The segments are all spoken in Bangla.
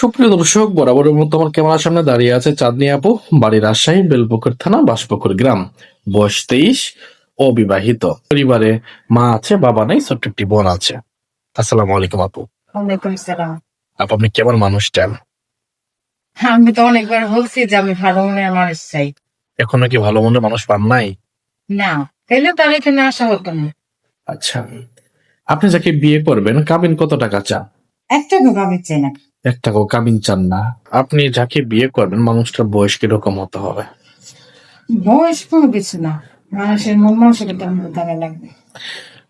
সুপ্রিয় দর্শক, বরাবরের মতো আমার ক্যামেরার সামনে দাঁড়িয়ে আছে চাঁদনি আপু, বাড়ি রাজশাহী, বেলপুকুর থানা, বাঁশপুকুর গ্রাম, বয়স 23, অবিবাহিত। পরিবারে মা আছে, বাবা নেই, ছোট্ট একটি বোন আছে। আসসালামু আলাইকুম আপু। ওয়ালাইকুম সালাম। আপু, আপনি কেমন মানুষ চান? আমি তো অনেকবার বলছি যে আমি ভালো মনের মানুষ চাই। এখনো কি ভালো মনের মানুষ পান নাই? না, তাইলে তার এখানে আসা হতো না। আচ্ছা, আপনি যাকে বিয়ে করবেন কাবিন কত টাকা চান? একটা আমি চাই না। 1 টাকাও কাবিন চান না? আপনি যাকে বিয়ে করবেন মানুষটার বয়স কিরকম হতে হবে? বয়স কোনো কিছু না, মানুষের মন মানসিকতা জানা লাগবে।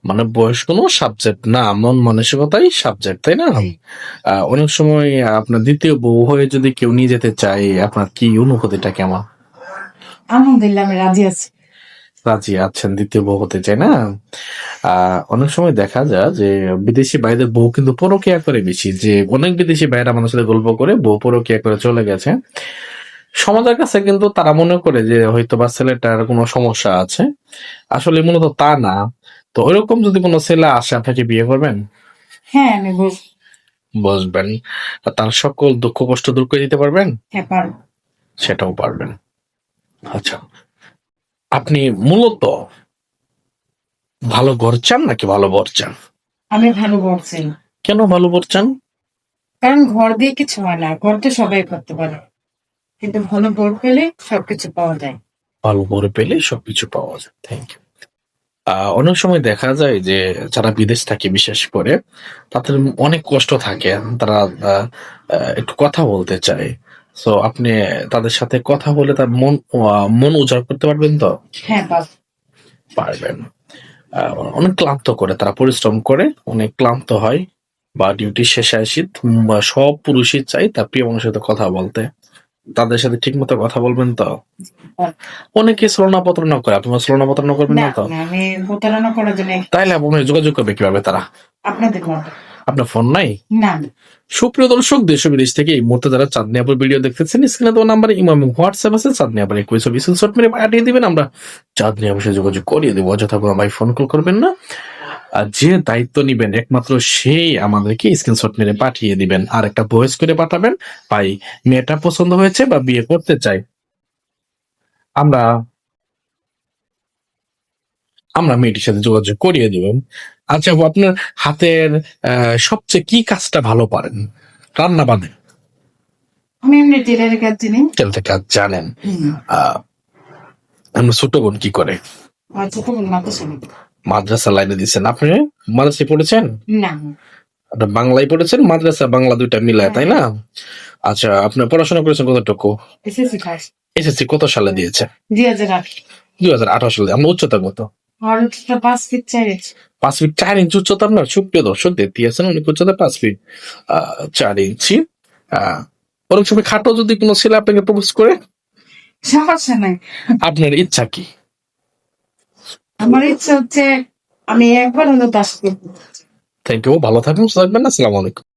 মানে বয়স কোনো সাবজেক্ট না, মন মানসিকতাই সাবজেক্ট, তাই না? অনেক সময় আপনার দ্বিতীয় বউ হয়ে যদি কেউ নিয়ে যেতে চায়, আপনার কি অনুভূতিটা কেমন? আলহামদুলিল্লাহ, আমি রাজি আছি। রাজি আছেন দ্বিতীয় বউ হতে চায় না? অনেক সময় দেখা যায় যে বিদেশি ভাইদের বউ কিন্তু পরকিয়া করে বেশি, যে অনেক বিদেশি ভাইরা আমাদের সাথে গল্প করে বউ পরকিয়া করে চলে গেছে। সমাজের কাছে কিন্তু তারা মনে করে যে হয়তো বা ছেলেটার কোনো সমস্যা আছে, আসলে মূলত তা না। তো ওইরকম যদি কোনো ছেলে আসে, আপনাকে বিয়ে করবেন? হ্যাঁ, আমি বসবেন, আর তার সকল দুঃখ কষ্ট দূর করে দিতে পারবেন? হ্যাঁ পারবো। সেটাও পারবেন। আচ্ছা, আপনি মূলত ভালো ঘর চান নাকি ভালো বর চান? আমি ভালো বর চাই। কেন ভালো বর চান? কারণ ঘর দিয়ে কিছু হয় না, ঘর তো সবাই করতে পারে, কিন্তু ভালো বর পেলে সবকিছু পাওয়া যায়। ভালো বর পেলে সবকিছু পাওয়া যায়। Thank you. অনেক সময় দেখা যায় যে যারা বিদেশ থাকে, বিশেষ করে তাদের অনেক কষ্ট থাকে, তারা একটু কথা বলতে চায়। সো আপনি তাদের সাথে কথা বলে তার মন উজাড় করতে পারবেন তো? হ্যাঁ পারবো। পারবেন। অনেক ক্লান্ত করে, তারা পরিশ্রম করে, অনেক ক্লান্ত হয়, বা ডিউটি শেষে আসি, বা সব পুরুষই চাই তার প্রিয় মানুষের সাথে কথা বলতে। তাদের সাথে ঠিক মতো কথা বলবেন তো? অনেকে ছলনা প্রতারণা করে, আপনি ছলনা প্রতারণা করবেন না না তো? না, আমি প্রতারণা করার জন্য তাইলে আপনি যোগাযোগ করবে কিভাবে তারা? আপনাদের মতো আপনার ফোন নাই? না। সুপ্রিয় দর্শক, দেশ ও বিদেশ থেকে এই মুহূর্তে যারা চাঁদনি আপুর ভিডিও দেখতেছেন, স্ক্রিনে দেওয়া নাম্বারে ইমো এবং হোয়াটসঅ্যাপ আছে, চাঁদনি আপুর রিকোয়েস্ট স্ক্রিনশট মেরে পাঠিয়ে দিবেন, আমরা চাঁদনি আপুর সাথে যোগাযোগ করিয়ে দেবো। অযথা কোনো ভাই ফোন কল করবেন না। আর যে দায়িত্ব নিবেন একমাত্র সেই আমাদেরকে স্ক্রিনশট মেরে পাঠিয়ে দিবেন, আর একটা ভয়েস করে পাঠাবেন, ভাই মেয়েটা পছন্দ হয়েছে বা বিয়ে করতে চাই, আমরা আমরা মেয়েটির সাথে যোগাযোগ করিয়ে দিবেন। আচ্ছা আপু, আপনার হাতের সবচেয়ে কি কাজটা ভালো পারেন? রান্না বাদে? আমি এমনি টেলারের কাজ জানি। তেলতে কাজ জানেন? আপনার ছোট বোন কি করে? আর ছোট বোন মাদ্রাসা পড়ে। মাদ্রাসা লাইনে দিচ্ছেন? আপনি মাদ্রাসায় পড়েছেন? না। আপনার বাংলায় পড়েছেন, মাদ্রাসা বাংলা দুইটা মিলায়, তাই না? আচ্ছা, আপনার পড়াশোনা করেছেন কতটুকু? SSC first. এসএসসি কত সালে দিয়েছে? 2008। 2018 সালে। আপনার উচ্চতা কত? আর উচ্চতা 5 ফিট 4 ইঞ্চ। 5 ফিট 4 ইঞ্চি উচ্চতা আপনার? সুপ্রিয় দর্শক, দেখতে আছেন অনেক উচ্চতা 5 ফিট 4 ইঞ্চি। অনেক সময় খাটো যদি কোনো ছেলে আপনাকে প্রপোজ করে, সমস্যা নাই। আপনার ইচ্ছা কি? আমার ইচ্ছা হচ্ছে আমি একবার হলো 10 ফিট। থ্যাংক ইউ, ভালো থাকবেন, আসসালামু আলাইকুম।